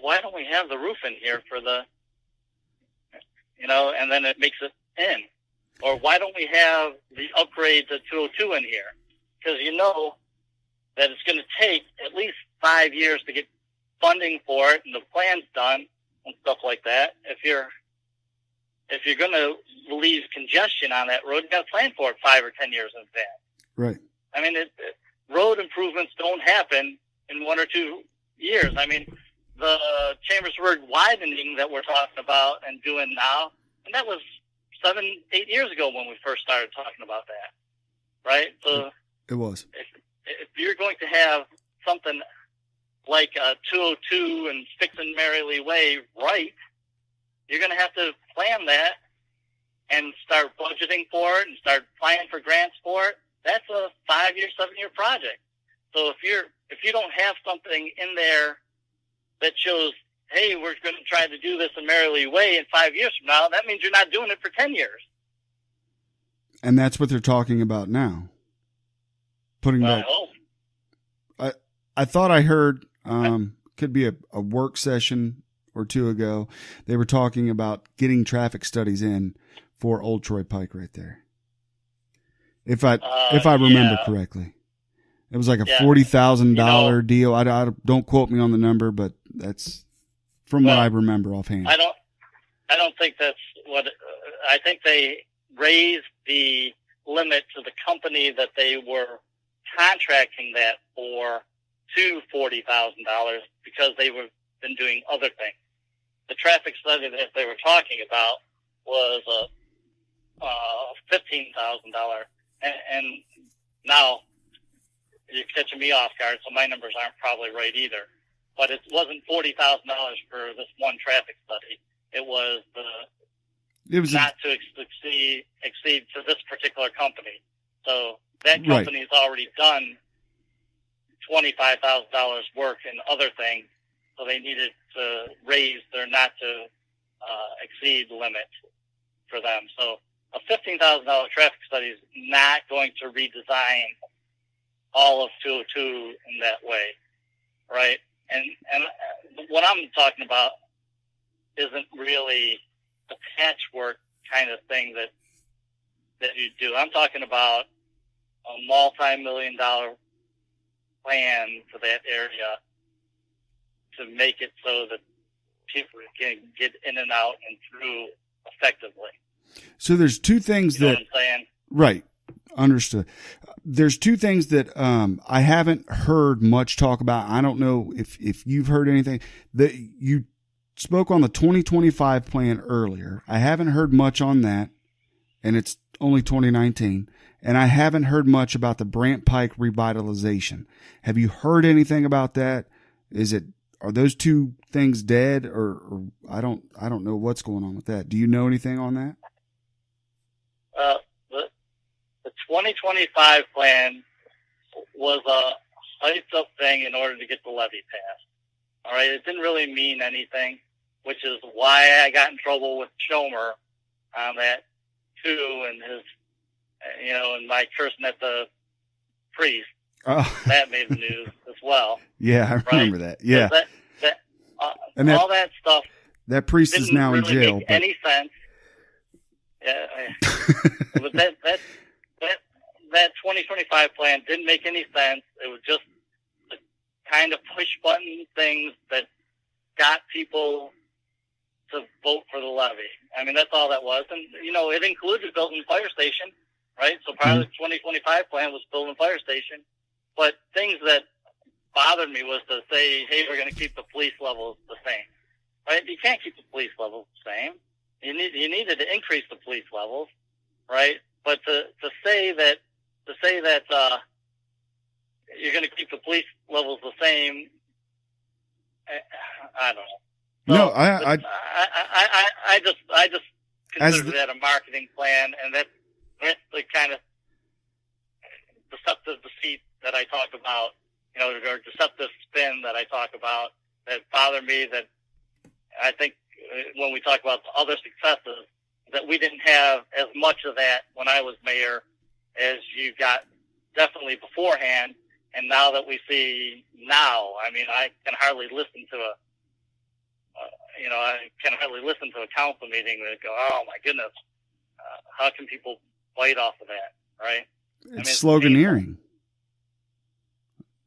why don't we have the roof in here for the, and then it makes it in. Or why don't we have the upgrade to 202 in here? Because that it's going to take at least 5 years to get funding for it and the plan's done and stuff like that. If you're going to relieve congestion on that road, you got to plan for it 5 or 10 years in advance. Right. I mean, road improvements don't happen in 1 or 2 years. I mean, the Chambersburg widening that we're talking about and doing now, and that was 7-8 years ago when we first started talking about that, right? So it was. If you're going to have something like a 202 and Fix and Merrily Way right, you're going to have to plan that and start budgeting for it and start applying for grants for it. That's a 5-year, 7-year project. So if you don't have something in there that shows, hey, we're going to try to do this in Merrily Way in 5 years from now, that means you're not doing it for 10 years. And that's what they're talking about now. Putting that. I thought I heard, could be a work session or two ago, they were talking about getting traffic studies in for Old Troy Pike right there. If I remember correctly, it was like a $40,000 deal. I don't quote me on the number, but that's from what I remember offhand. I don't think that's what. I think they raised the limit to the company that they were contracting that for to $40,000 because they were been doing other things. The traffic study that they were talking about was $15,000, and now you're catching me off guard, so my numbers aren't probably right either. But it wasn't $40,000 for this one traffic study. It was not to exceed to this particular company. So that company's already done $25,000 work in other things, so they needed to raise their not to exceed limit for them. So a $15,000 traffic study is not going to redesign all of 202 in that way, right? And what I'm talking about isn't really a patchwork kind of thing that you do. I'm talking about a multi-million-dollar plan for that area to make it so that people can get in and out and through effectively. So there's two things you know what I'm saying? Right. Understood. There's two things that I haven't heard much talk about. I don't know if you've heard anything. That you spoke on the 2025 plan earlier. I haven't heard much on that, and it's only 2019. And I haven't heard much about the Brant Pike revitalization. Have you heard anything about that? Are those two things dead, or I don't know what's going on with that. Do you know anything on that? The 2025 plan was a hyped up thing in order to get the levy passed. All right. It didn't really mean anything, which is why I got in trouble with Schomer on that too. And his, and my cursing at the priest. Oh. That made the news as well. Yeah. I remember that. Yeah. And all that stuff. That priest is now really in jail. Make any sense. Yeah. But that 2025 plan didn't make any sense. It was just the kind of push button things that got people to vote for the levy. I mean, that's all that was. And, it included building a fire station, right? So part of the 2025 plan was building a fire station. But things that bothered me was to say, hey, we're going to keep the police levels the same, right? You can't keep the police levels the same. You needed to increase the police levels, right? But to say that you're going to keep the police levels the same, I don't know. So no, I just consider that a marketing plan, and that's the kind of deceptive deceit that I talk about, or deceptive spin that I talk about that bother me. That I think when we talk about the other successes, that we didn't have as much of that when I was mayor as you got definitely beforehand. And now that we see now, I mean, I can hardly listen to I can hardly listen to a council meeting and go, oh my goodness, how can people bite off of that, right? It's sloganeering.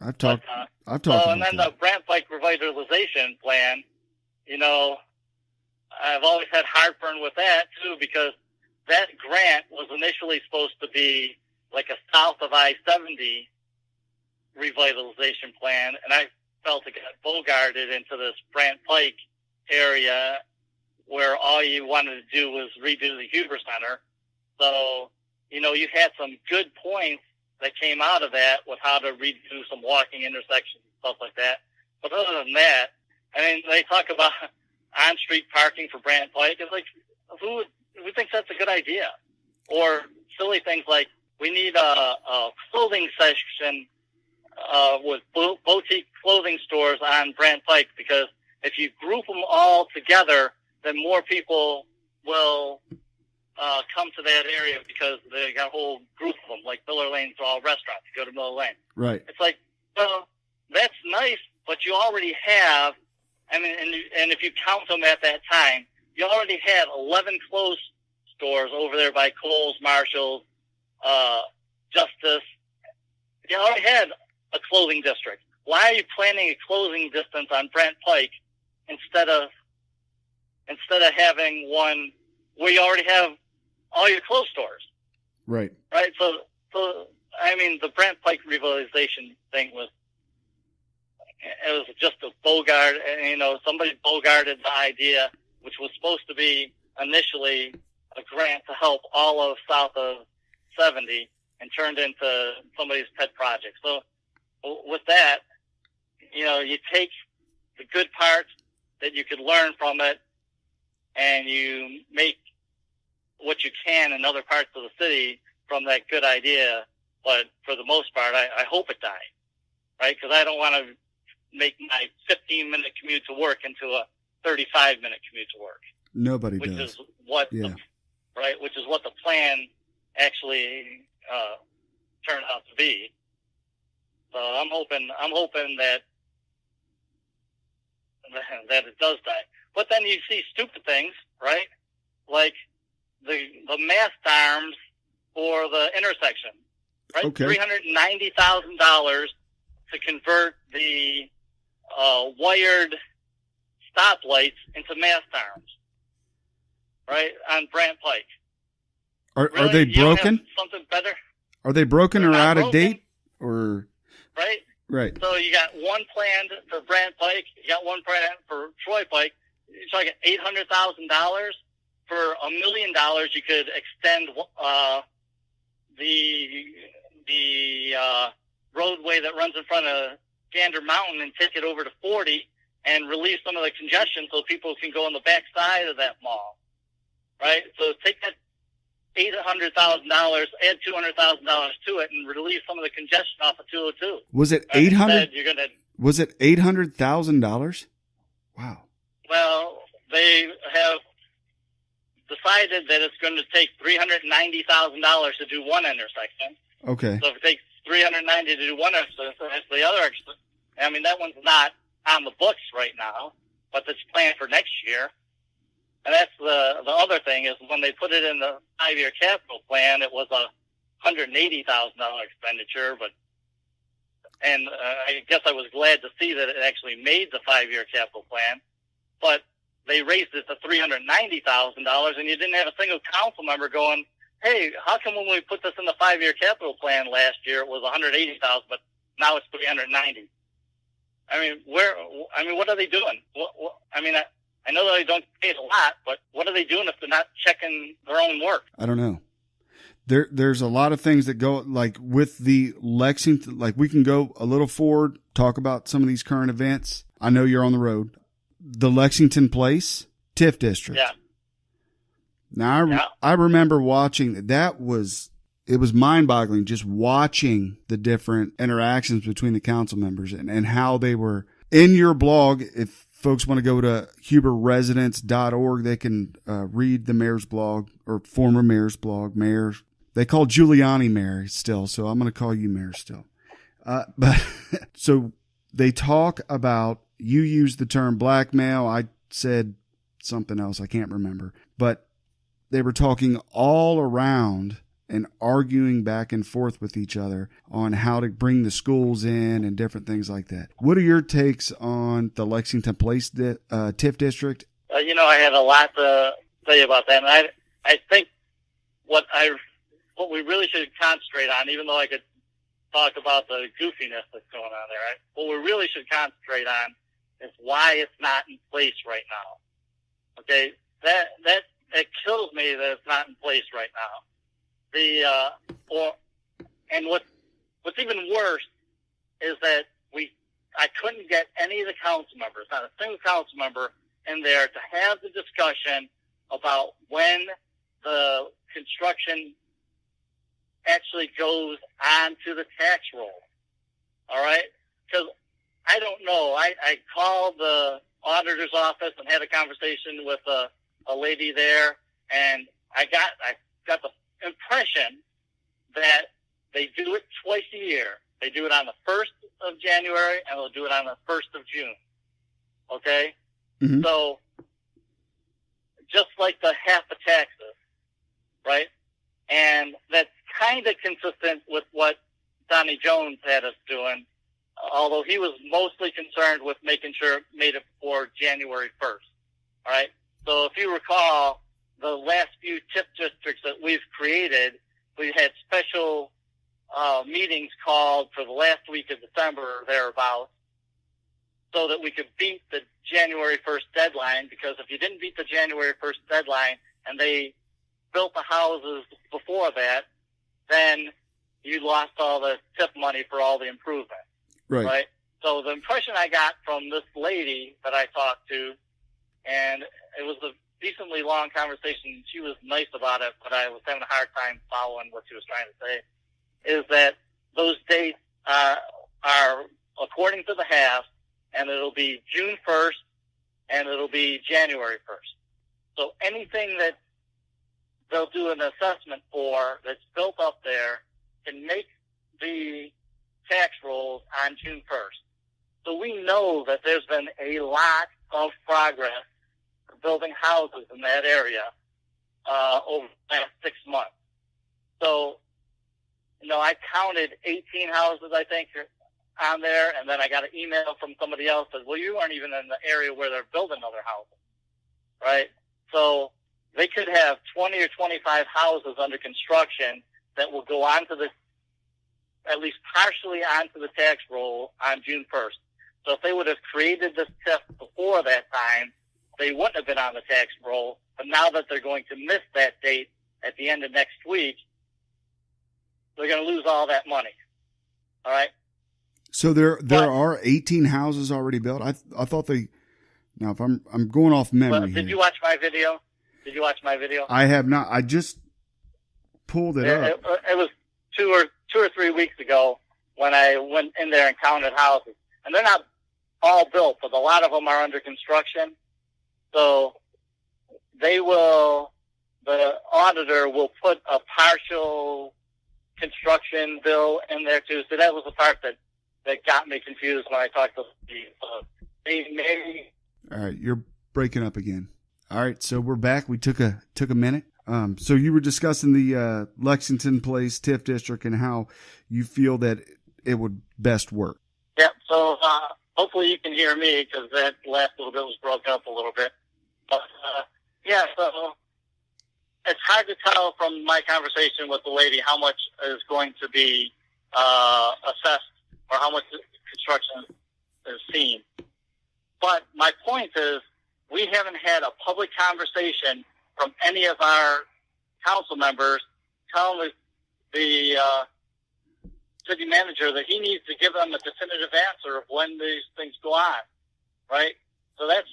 I've talked about and then that. the Brant Pike revitalization plan, I've always had heartburn with that too, because that grant was initially supposed to be like a south of I-70 revitalization plan, and I felt it got bogarted into this Brant Pike area where all you wanted to do was redo the Huber Center. So, you had some good points that came out of that with how to redo some walking intersections and stuff like that. But other than that, they talk about on-street parking for Brant Pike. It's like, who thinks that's a good idea? Or silly things like, we need a clothing section with boutique clothing stores on Brant Pike, because if you group them all together, then more people will come to that area, because they got a whole group of them, like Miller Lane's all restaurants. You go to Miller Lane. Right. It's like, well, that's nice, but you already have, and if you count them at that time, you already had 11 clothes stores over there by Kohl's, Marshall's, Justice. You already had a clothing district. Why are you planning a clothing distance on Brant Pike instead of having one where you already have all your clothes stores? Right. Right. So the Brant Pike revitalization thing was just a bogart. Somebody bogarted the idea, which was supposed to be initially a grant to help all of south of 70, and turned into somebody's pet project. So with that, you take the good parts that you could learn from it, and you make what you can in other parts of the city from that good idea. But for the most part, I hope it died, right? Because I don't want to make my 15-minute commute to work into a 35-minute commute to work. Nobody which does. Is what which is what the plan actually turned out to be. So I'm hoping that it does die. But then you see stupid things, right? Like the mast arms for the intersection, right? Okay. $390,000 to convert the wired stoplights into mast arms, right, on Brant Pike. Are Really? they You don't broken? have something better? Are they broken or out of date? Or right? Right. So you got one planned for Brant Pike, you got one planned for Troy Pike. You're talking $800,000. For $1 million, you could extend the roadway that runs in front of Gander Mountain and take it over to 40 and relieve some of the congestion so people can go on the back side of that mall, right? So take that $800,000, add $200,000 to it, and relieve some of the congestion off of 202. Was it $800? Instead, was it $800,000? Wow. Well, they have decided that it's going to take $390,000 to do one intersection. Okay. So if it takes $390 to do one intersection, that's the other. That one's not on the books right now, but it's planned for next year. And that's the other thing is when they put it in the 5-year capital plan, it was a $180,000 expenditure. And I guess I was glad to see that it actually made the 5-year capital plan, but they raised it to $390,000, and you didn't have a single council member going, "Hey, how come when we put this in the 5-year capital plan last year it was $180,000, but now it's $390,000?" What are they doing? I know that they don't pay it a lot, but what are they doing if they're not checking their own work? I don't know. There's a lot of things that go, like with the Lexington, like we can go a little forward, talk about some of these current events. I know you're on the road. The Lexington Place, TIF district. Yeah. Now I remember watching it was mind-boggling just watching the different interactions between the council members and how they were in your blog. If folks want to go to huberresidents.org, they can read the mayor's blog or former mayor's blog. Mayor, they call Giuliani mayor still, so I'm going to call you mayor still. But so they talk about, you use the term blackmail. I said something else. I can't remember, but they were talking all around and arguing back and forth with each other on how to bring the schools in and different things like that. What are your takes on the Lexington Place TIF district? I have a lot to say about that, and I think what we really should concentrate on, even though I could talk about the goofiness that's going on there, right? What we really should concentrate on is why it's not in place right now. Okay, that kills me that it's not in place right now. What's even worse is that I couldn't get any of the council members, not a single council member in there to have the discussion about when the construction actually goes onto the tax roll. All right? Because I don't know. I called the auditor's office and had a conversation with a lady there, and I got the impression that they do it twice a year. They do it on the 1st of January, and they'll do it on the 1st of June. Okay? Mm-hmm. So, just like the half the taxes, right? And that's kind of consistent with what Donnie Jones had us doing, although he was mostly concerned with making sure it made it before January 1st. All right? So if you recall, the last few TIF districts that we've created, we had special meetings called for the last week of December or thereabouts, so that we could beat the January 1st deadline, because if you didn't beat the January 1st deadline and they built the houses before that, then you lost all the TIF money for all the improvement. Right? So the impression I got from this lady that I talked to, and it was a decently long conversation, she was nice about it, but I was having a hard time following what she was trying to say, is that those dates are according to the half, and it'll be June 1st, and it'll be January 1st. So anything that they'll do an assessment for that's built up there can make the tax rolls on June 1st. So we know that there's been a lot of progress for building houses in that area over the last 6 months. So, I counted 18 houses, I think, on there, and then I got an email from somebody else that said, well, you aren't even in the area where they're building other houses, right? So they could have 20 or 25 houses under construction that will go onto at least partially onto the tax roll on June 1st. So if they would have created this TIF before that time, they wouldn't have been on the tax roll. But now that they're going to miss that date at the end of next week, they're going to lose all that money. All right? So there are 18 houses already built. I thought now if I'm going off memory. Did you watch my video? I have not. I just pulled it up. It was two or 3 weeks ago when I went in there and counted houses, and they're not all built, but a lot of them are under construction. So the auditor will put a partial construction bill in there too. So that was the part that got me confused when I talked to the All right, you're breaking up again. All right, so we're back. We took a minute. So you were discussing the Lexington Place TIF district and how you feel that it would best work. Yeah. So hopefully you can hear me, because that last little bit was broke up a little bit. But yeah, so it's hard to tell from my conversation with the lady how much is going to be assessed or how much construction is seen. But my point is, we haven't had a public conversation from any of our council members telling the city manager that he needs to give them a definitive answer of when these things go on, right? So that's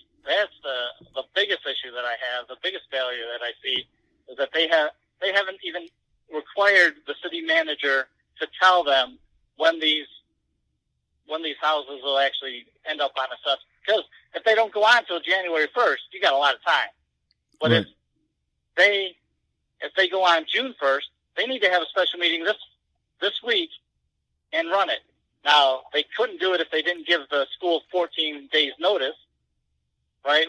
the biggest issue that I have. The biggest failure that I see is that they haven't even required the city manager to tell them when these houses will actually end up on assessment. Because if they don't go on until January 1st, you got a lot of time. But right. if they go on June 1st, they need to have a special meeting this week and run it. Now, they couldn't do it if they didn't give the school 14 days notice, right?